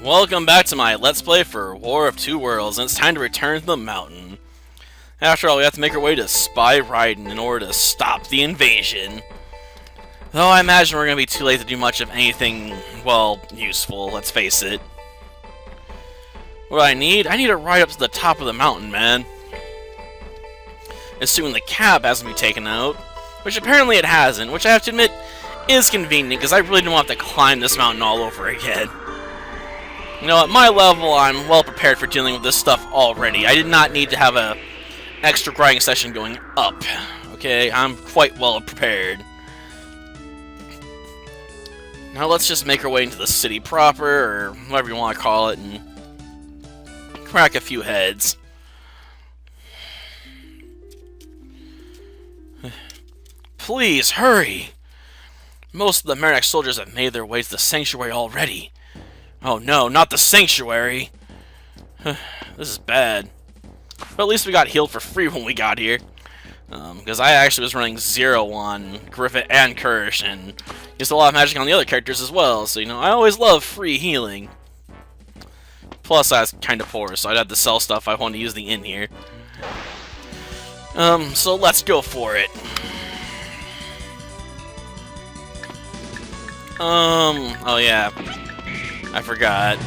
Welcome back to my Let's Play for War of Two Worlds, and it's time to return to the mountain. After all, we have to make our way to Spyridon in order to stop the invasion. Though I imagine we're going to be too late to do much of anything, well, useful, let's face it. What do I need? I need to ride up to the top of the mountain, man. Assuming the cab hasn't been taken out, which apparently it hasn't, which I have to admit is convenient, because I really don't want to climb this mountain all over again. You know, at my level, I'm well prepared for dealing with this stuff already. I did not need to have a extra grinding session going up. Okay, I'm quite well prepared. Now let's just make our way into the city proper, or whatever you want to call it, and crack a few heads. Please, hurry! Most of the Marnek soldiers have made their way to the sanctuary already. Oh no, not the sanctuary! This is bad. But at least we got healed for free when we got here. Because I actually was running 0 on Griffith and Kirsch, and used a lot of magic on the other characters as well, so, you know, I always love free healing. Plus, I was kind of poor, so I'd have to sell stuff I wanted to use the inn here. So let's go for it. Oh yeah. I forgot.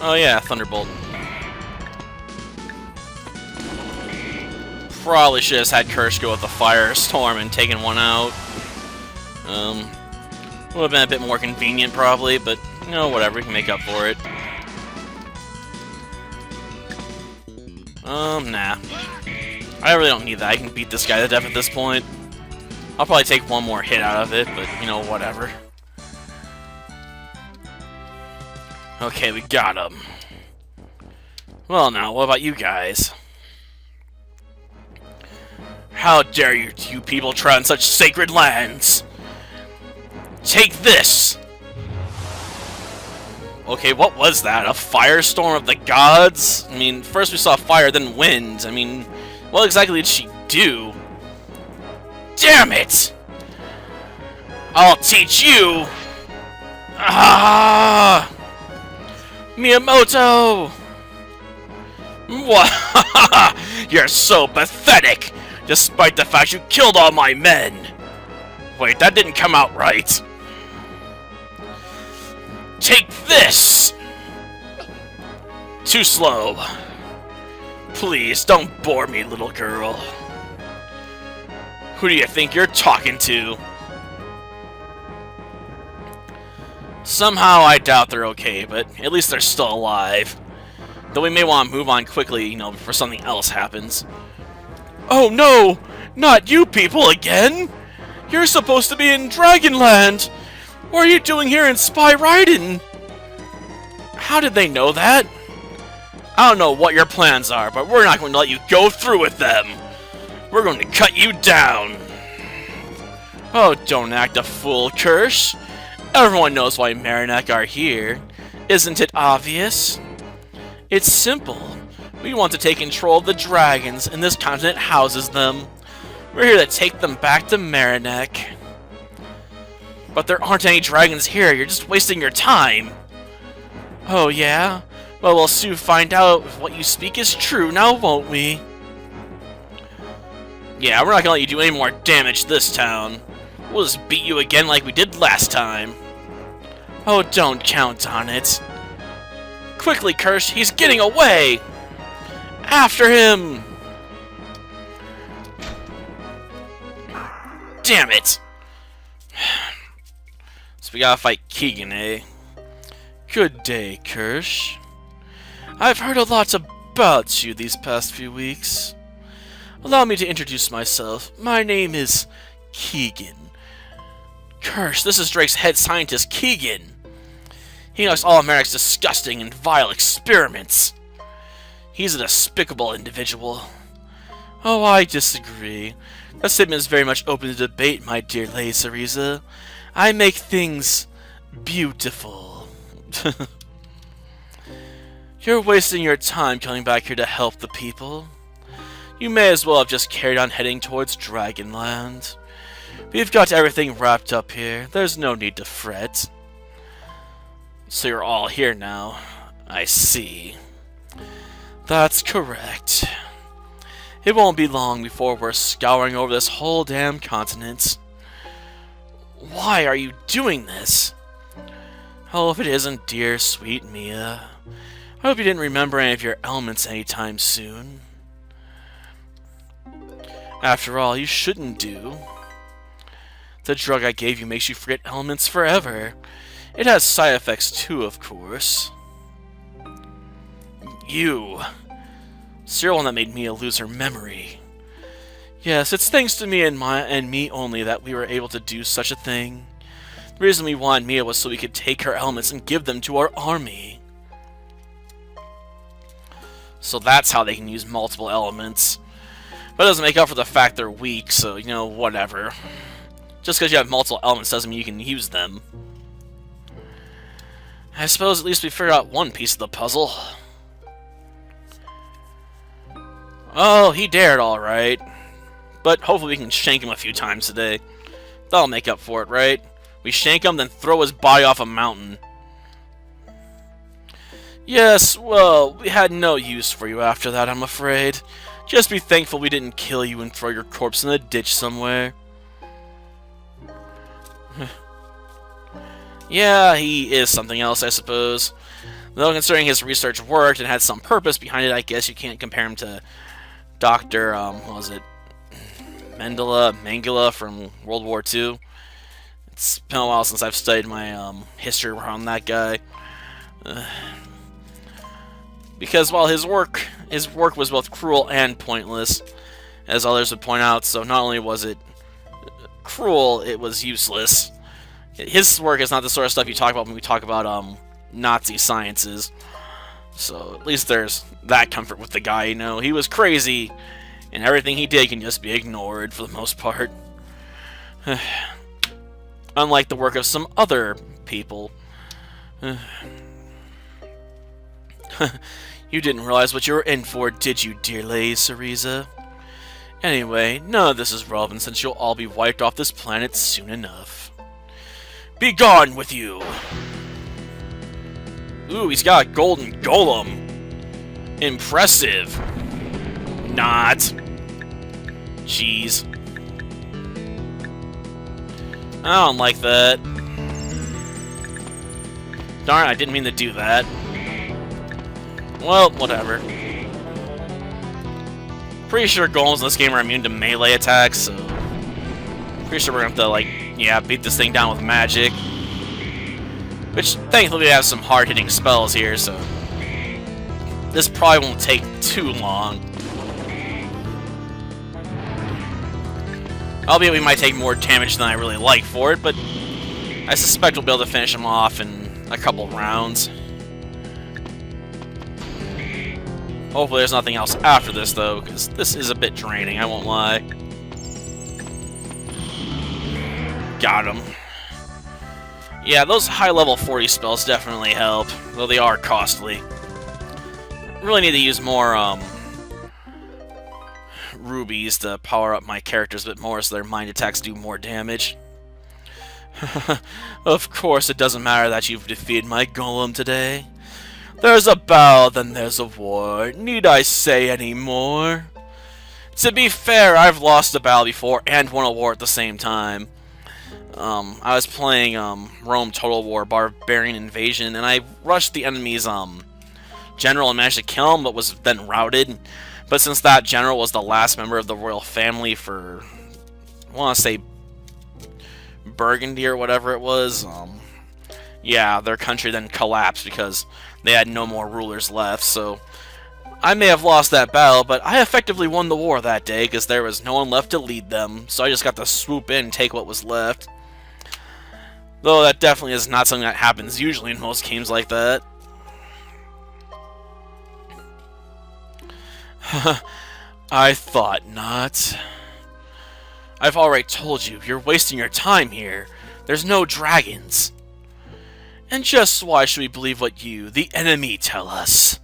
Oh yeah, Thunderbolt. Probably should have had Kirsch go with the Firestorm and taken one out. Would have been a bit more convenient probably, but you know, whatever, we can make up for it. Nah. I really don't need that. I can beat this guy to death at this point. I'll probably take one more hit out of it, but you know, whatever. Okay, we got him. Well now, what about you guys? How dare you people tread on such sacred lands? Take this! Okay, what was that? A firestorm of the gods? I mean, first we saw fire, then wind. I mean, what exactly did she do? Damn it! I'll teach you! Ah! Miyamoto! What? You're so pathetic! Despite the fact you killed all my men! Wait, that didn't come out right. Take this! Too slow. Please, don't bore me, little girl. Who do you think you're talking to? Somehow I doubt they're okay, but at least they're still alive. Though we may want to move on quickly, you know, before something else happens. Oh no! Not you people again! You're supposed to be in Dragonland! What are you doing here in Spyridon? How did they know that? I don't know what your plans are, but we're not going to let you go through with them! We're going to cut you down! Oh, don't act a fool, Kirsch! Everyone knows why Marnek are here. Isn't it obvious? It's simple. We want to take control of the dragons, and this continent houses them. We're here to take them back to Marnek. But there aren't any dragons here, you're just wasting your time. Oh yeah? Well, we'll soon find out if what you speak is true now, won't we? Yeah, we're not gonna let you do any more damage to this town. We'll just beat you again like we did last time. Oh, don't count on it. Quickly, Kirsch, he's getting away! After him! Damn it! So we gotta fight Keegan, eh? Good day, Kirsch. I've heard a lot about you these past few weeks. Allow me to introduce myself. My name is Keegan. Kirsch, this is Drake's head scientist, Keegan. He knows all of Marnek's disgusting and vile experiments. He's a despicable individual. Oh, I disagree. That statement is very much open to debate, my dear Lady Cereza. I make things beautiful. You're wasting your time coming back here to help the people. You may as well have just carried on heading towards Dragonland. We've got everything wrapped up here. There's no need to fret. So you're all here now. I see. That's correct. It won't be long before we're scouring over this whole damn continent. Why are you doing this? Oh, if it isn't dear, sweet Mia. I hope you didn't remember any of your elements anytime soon. After all, you shouldn't do. The drug I gave you makes you forget elements forever. It has side effects too, of course. You. So you're the one that made Mia lose her memory. Yes, it's thanks to me and me only that we were able to do such a thing. The reason we wanted Mia was so we could take her elements and give them to our army. So that's how they can use multiple elements. But it doesn't make up for the fact they're weak, so, you know, whatever. Just because you have multiple elements doesn't mean you can use them. I suppose at least we figured out one piece of the puzzle. Oh, he dared, alright. But hopefully we can shank him a few times today. That'll make up for it, right? We shank him, then throw his body off a mountain. Yes, well, we had no use for you after that, I'm afraid. Just be thankful we didn't kill you and throw your corpse in a ditch somewhere. Yeah, he is something else, I suppose. Though considering his research worked and had some purpose behind it, I guess you can't compare him to Dr. What was it? Mengele from World War II. It's been a while since I've studied my history around that guy. Because while his work was both cruel and pointless, as others would point out, so not only was it cruel, it was useless. His work is not the sort of stuff you talk about when we talk about Nazi sciences. So at least there's that comfort with the guy, you know. He was crazy, and everything he did can just be ignored for the most part. Unlike the work of some other people. You didn't realize what you were in for, did you, dear Lady Cereza? Anyway, none of this is relevant since you'll all be wiped off this planet soon enough. Be gone with you! Ooh, he's got a golden golem. Impressive. Not. Jeez. I don't like that. Darn, I didn't mean to do that. Well, whatever. Pretty sure golems in this game are immune to melee attacks, so... Pretty sure we're gonna have to, like, yeah, beat this thing down with magic. Which, thankfully, we have some hard-hitting spells here, so... This probably won't take too long. Albeit we might take more damage than I really like for it, but... I suspect we'll be able to finish him off in a couple rounds. Hopefully there's nothing else after this, though, because this is a bit draining, I won't lie. Got him. Yeah, those high-level 40 spells definitely help, though they are costly. Really need to use more, rubies to power up my characters a bit more so their mind attacks do more damage. Of course, it doesn't matter that you've defeated my golem today. There's a battle, then there's a war. Need I say any more? To be fair, I've lost a battle before and won a war at the same time. I was playing Rome Total War Barbarian Invasion, and I rushed the enemy's general and managed to kill him, but was then routed. But since that general was the last member of the royal family for, I want to say, Burgundy or whatever it was, yeah, their country then collapsed because they had no more rulers left, so I may have lost that battle, but I effectively won the war that day because there was no one left to lead them, so I just got to swoop in and take what was left. Though that definitely is not something that happens usually in most games like that. I thought not. I've already told you, you're wasting your time here. There's no dragons. And just why should we believe what you, the enemy, tell us?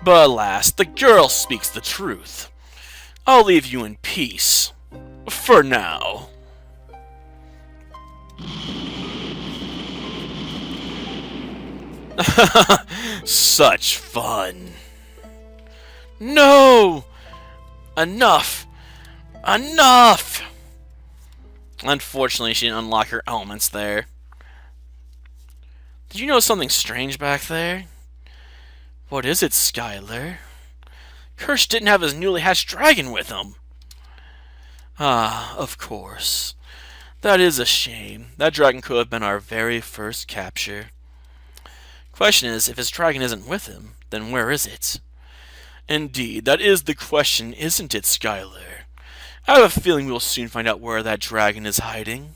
But alas, the girl speaks the truth. I'll leave you in peace. For now. Such fun. No! Enough! Enough! Unfortunately, she didn't unlock her elements there. Did you know something strange back there? What is it, Skylar? Kirsch didn't have his newly hatched dragon with him. Ah, of course. That is a shame. That dragon could have been our very first capture. Question is, if his dragon isn't with him, then where is it? Indeed, that is the question, isn't it, Skylar? I have a feeling we will soon find out where that dragon is hiding.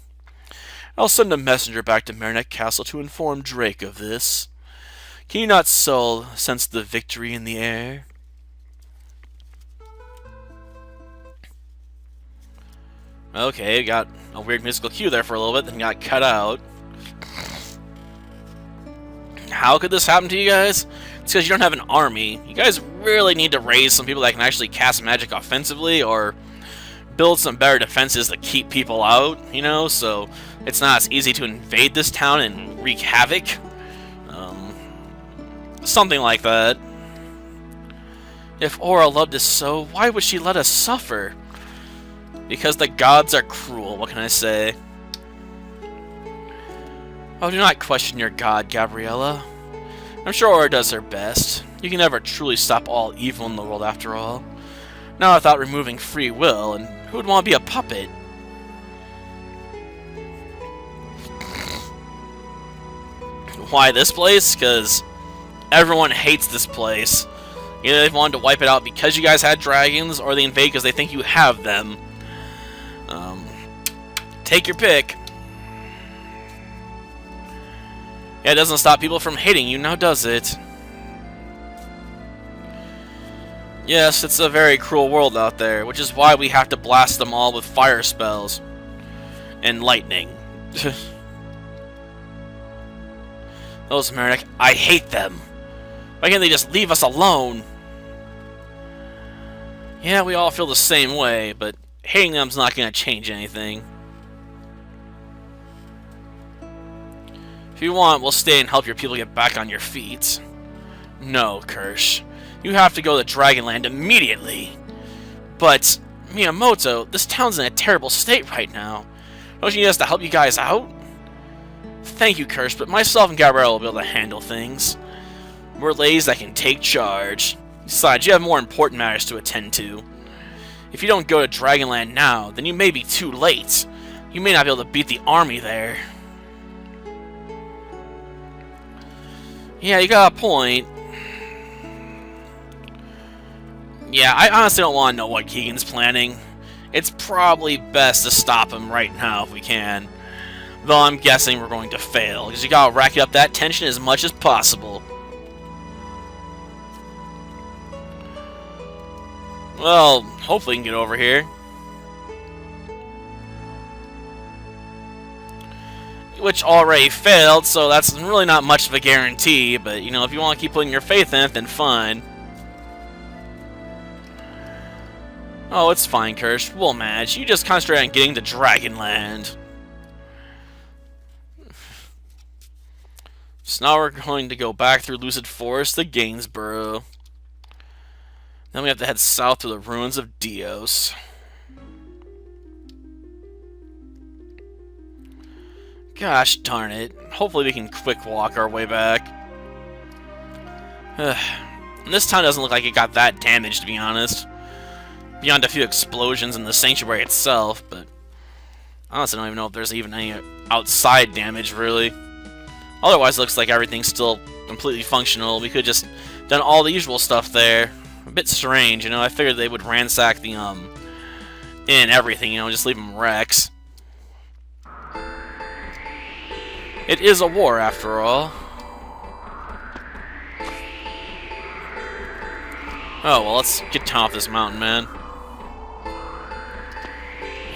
I'll send a messenger back to Marnek Castle to inform Drake of this. Can you not sense the victory in the air? Okay, got a weird musical cue there for a little bit, then got cut out. How could this happen to you guys? It's because you don't have an army. You guys really need to raise some people that can actually cast magic offensively, or build some better defenses to keep people out, you know, so it's not as easy to invade this town and wreak havoc. Something like that. If Aura loved us so, why would she let us suffer? Because the gods are cruel, what can I say? Oh, do not question your god, Gabriella. I'm sure Aura does her best. You can never truly stop all evil in the world after all. Not without removing free will, and who would want to be a puppet? Why this place? Because everyone hates this place. Either they wanted to wipe it out because you guys had dragons, or they invade because they think you have them. Take your pick. Yeah, it doesn't stop people from hating you, now does it? Yes, it's a very cruel world out there, which is why we have to blast them all with fire spells. And lightning. Those Marnek, I hate them. Why can't they just leave us alone? Yeah, we all feel the same way, but hating them's not going to change anything. If you want, we'll stay and help your people get back on your feet. No, Kirsch. You have to go to Dragonland immediately. But, Miyamoto, this town's in a terrible state right now. Don't you need us to help you guys out? Thank you, Kirsch, but myself and Gabrielle will be able to handle things. We're ladies that can take charge. Besides, you have more important matters to attend to. If you don't go to Dragonland now, then you may be too late. You may not be able to beat the army there. Yeah, you got a point. Yeah, I honestly don't want to know what Keegan's planning. It's probably best to stop him right now if we can. Though I'm guessing we're going to fail, because you gotta rack up that tension as much as possible. Well, hopefully we can get over here. Which already failed, so that's really not much of a guarantee, but, you know, if you want to keep putting your faith in it, then fine. Oh, it's fine, Kirsch. We'll manage. You just concentrate on getting to Dragonland. So now we're going to go back through Lucid Forest to Gainsborough. Then we have to head south to the ruins of Dios. Gosh darn it. Hopefully we can quick walk our way back. This town doesn't look like it got that damaged, to be honest. Beyond a few explosions in the sanctuary itself, but I honestly don't even know if there's even any outside damage, really. Otherwise, it looks like everything's still completely functional. We could just done all the usual stuff there. A bit strange, you know. I figured they would ransack the inn, everything, you know, just leave them wrecks. It is a war, after all. Oh, well, let's get down off this mountain, man.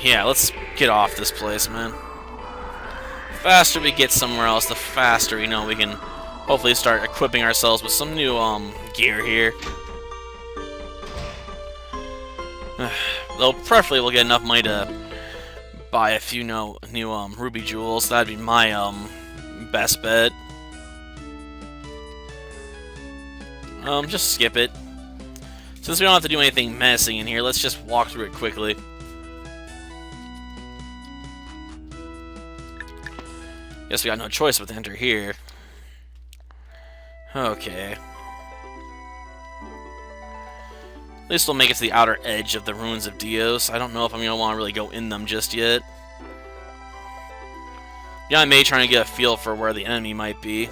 Yeah, let's get off this place, man. The faster we get somewhere else, the faster, you know, we can hopefully start equipping ourselves with some new, gear here. Though, preferably we'll get enough money to buy a few new ruby jewels. That'd be my, best bet. Just skip it. Since we don't have to do anything messy in here, let's just walk through it quickly. Guess we got no choice but to enter here. Okay. At least we'll make it to the outer edge of the ruins of Dios. I don't know if I'm going to want to really go in them just yet. Yeah, I may try to get a feel for where the enemy might be.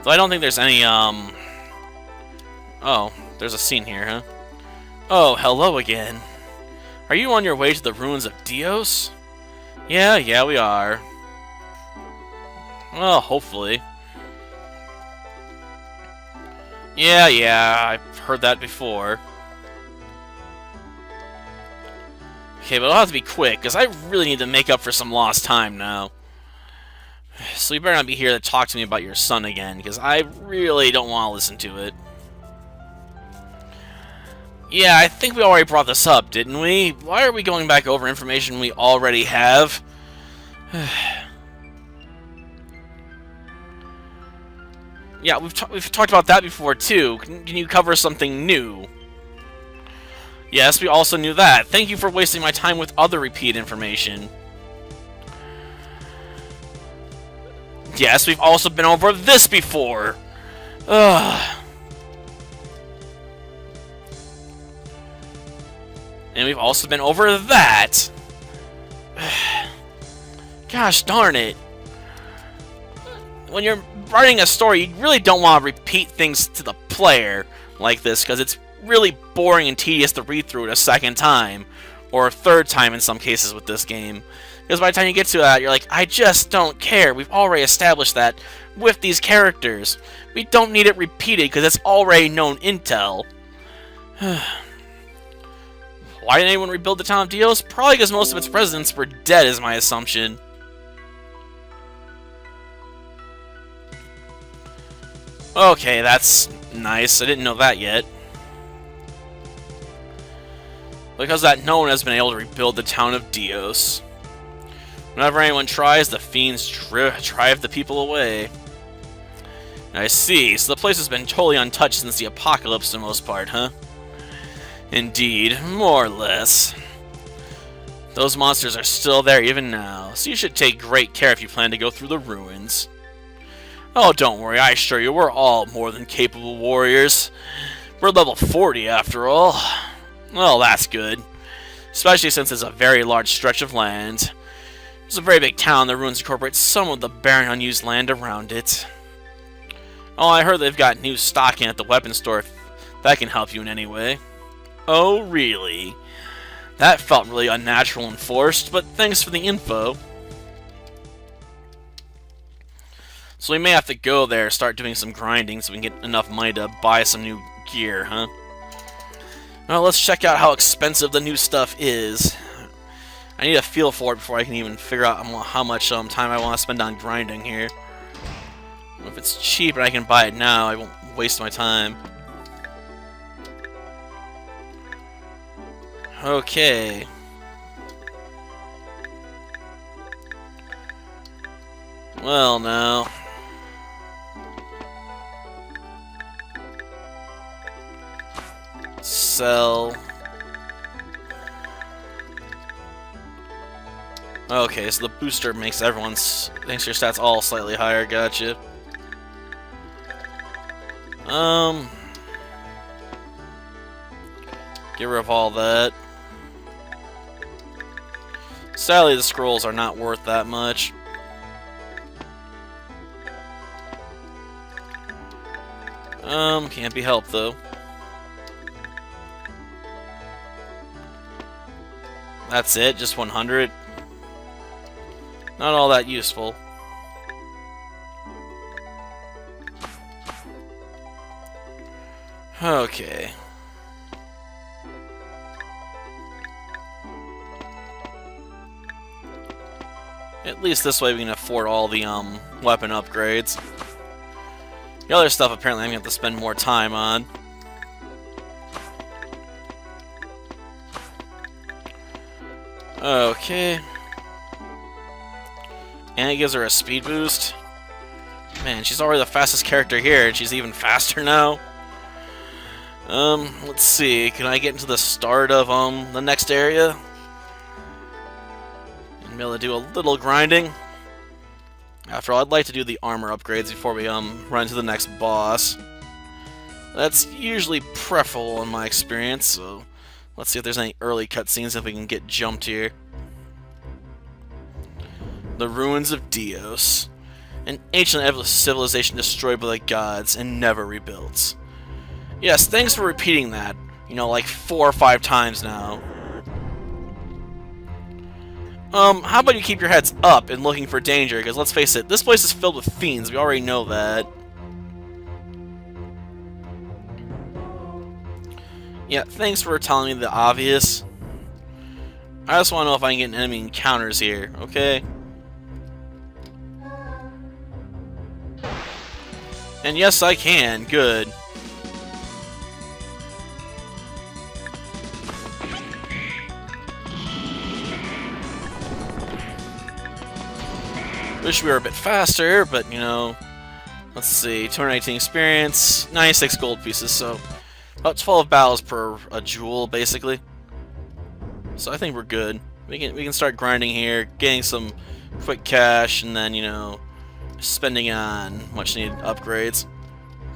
Though I don't think there's any, Oh, there's a scene here, huh? Oh, hello again. Are you on your way to the ruins of Dios? Yeah, we are. Well, hopefully. Yeah, I've heard that before. Okay, but I'll have to be quick, because I really need to make up for some lost time now. So you better not be here to talk to me about your son again, because I really don't want to listen to it. Yeah, I think we already brought this up, didn't we? Why are we going back over information we already have? Yeah, we've talked about that before, too. Can you cover something new? Yes, we also knew that. Thank you for wasting my time with other repeat information. Yes, we've also been over this before. Ugh. And we've also been over that. Gosh darn it. When you're writing a story, you really don't want to repeat things to the player like this, because it's really boring and tedious to read through it a second time, or a third time in some cases with this game. Because by the time you get to that, you're like, I just don't care. We've already established that with these characters. We don't need it repeated because it's already known intel. Why didn't anyone rebuild the town of Dios? Probably because most of its residents were dead, is my assumption. Okay, that's nice. I didn't know that yet. Because that no one has been able to rebuild the town of Dios. Whenever anyone tries, the fiends drive the people away. I see, so the place has been totally untouched since the apocalypse for the most part, huh? Indeed, more or less. Those monsters are still there even now, so you should take great care if you plan to go through the ruins. Oh, don't worry, I assure you, we're all more than capable warriors. We're level 40 after all. Well, that's good. Especially since it's a very large stretch of land. It's a very big town. The ruins incorporate some of the barren, unused land around it. Oh, I heard they've got new stock in at the weapons store. If that can help you in any way. Oh, really? That felt really unnatural and forced, but thanks for the info. So we may have to go there, start doing some grinding so we can get enough money to buy some new gear, huh? Well, let's check out how expensive the new stuff is. I need a feel for it before I can even figure out how much time I want to spend on grinding here. If it's cheap and I can buy it now, I won't waste my time. Okay. Well, now. Sell. Okay, so the booster makes your stats all slightly higher, gotcha. Get rid of all that. Sadly, the scrolls are not worth that much. Can't be helped though. That's it, just 100. Not all that useful. Okay. At least this way we can afford all the weapon upgrades. The other stuff apparently I'm going to have to spend more time on. Okay. And it gives her a speed boost. Man, she's already the fastest character here, and she's even faster now. Let's see. Can I get into the start of the next area? And be able to do a little grinding. After all, I'd like to do the armor upgrades before we run to the next boss. That's usually preferable in my experience, so let's see if there's any early cutscenes, if we can get jumped here. The ruins of Dios. An ancient civilization destroyed by the gods and never rebuilt. Yes, thanks for repeating that, you know, like 4 or 5 times now. How about you keep your heads up and looking for danger, because let's face it, this place is filled with fiends, we already know that. Yeah, thanks for telling me the obvious. I just want to know if I can get enemy encounters here, okay? And yes, I can. Good. Wish we were a bit faster, but, you know, let's see. 218 experience, 96 gold pieces, so about 12 battles per a jewel, basically. So I think we're good. We can start grinding here, getting some quick cash, and then, you know, spending on much needed upgrades.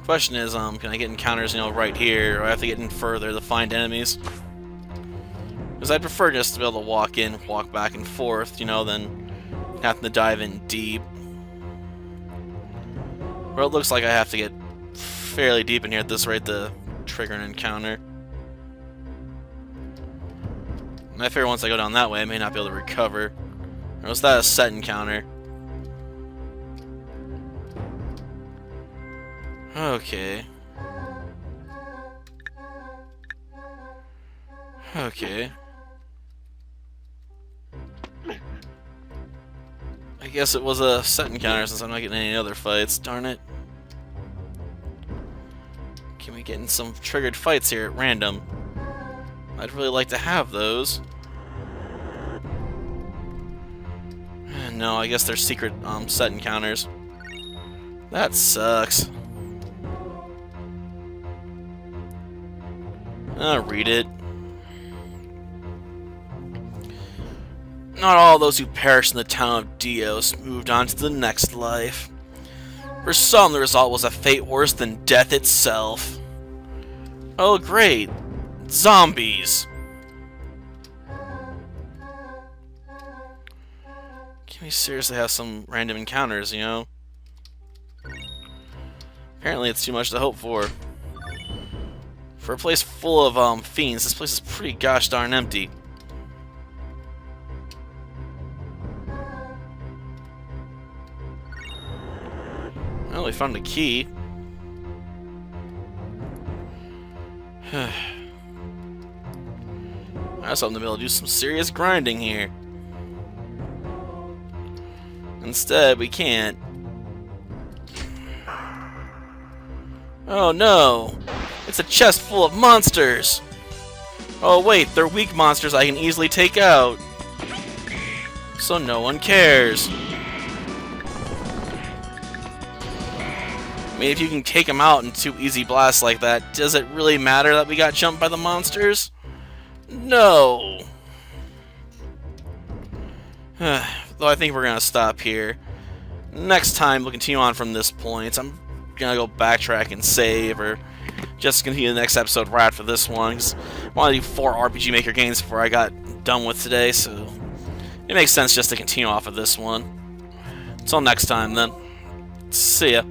Question is, can I get encounters, you know, right here, or I have to get in further to find enemies? Because I'd prefer just to be able to walk in, walk back and forth, you know, than having to dive in deep. Well, it looks like I have to get fairly deep in here at this rate to trigger an encounter. And I figure once I go down that way, I may not be able to recover. Or was that a set encounter? Okay. Okay. I guess it was a set encounter since I'm not getting any other fights. Darn it. Can we get in some triggered fights here at random? I'd really like to have those. No, I guess they're secret set encounters. That sucks. I'll read it. Not all those who perished in the town of Dios moved on to the next life. For some, the result was a fate worse than death itself. Oh great! Zombies! Can we seriously have some random encounters, you know? Apparently it's too much to hope for. For a place full of fiends, this place is pretty gosh darn empty. Well, we found a key. I was hoping to be able to do some serious grinding here. Instead, we can't. Oh no! It's a chest full of monsters! Oh wait, they're weak monsters I can easily take out. So no one cares. I mean, if you can take them out in 2 easy blasts like that, does it really matter that we got jumped by the monsters? No! Though I think we're gonna stop here. Next time, we'll continue on from this point. I'm gonna go backtrack and save, or just continue the next episode right after this one, because I want to do 4 RPG Maker games before I got done with today, so it makes sense just to continue off of this one. Until next time, then. See ya.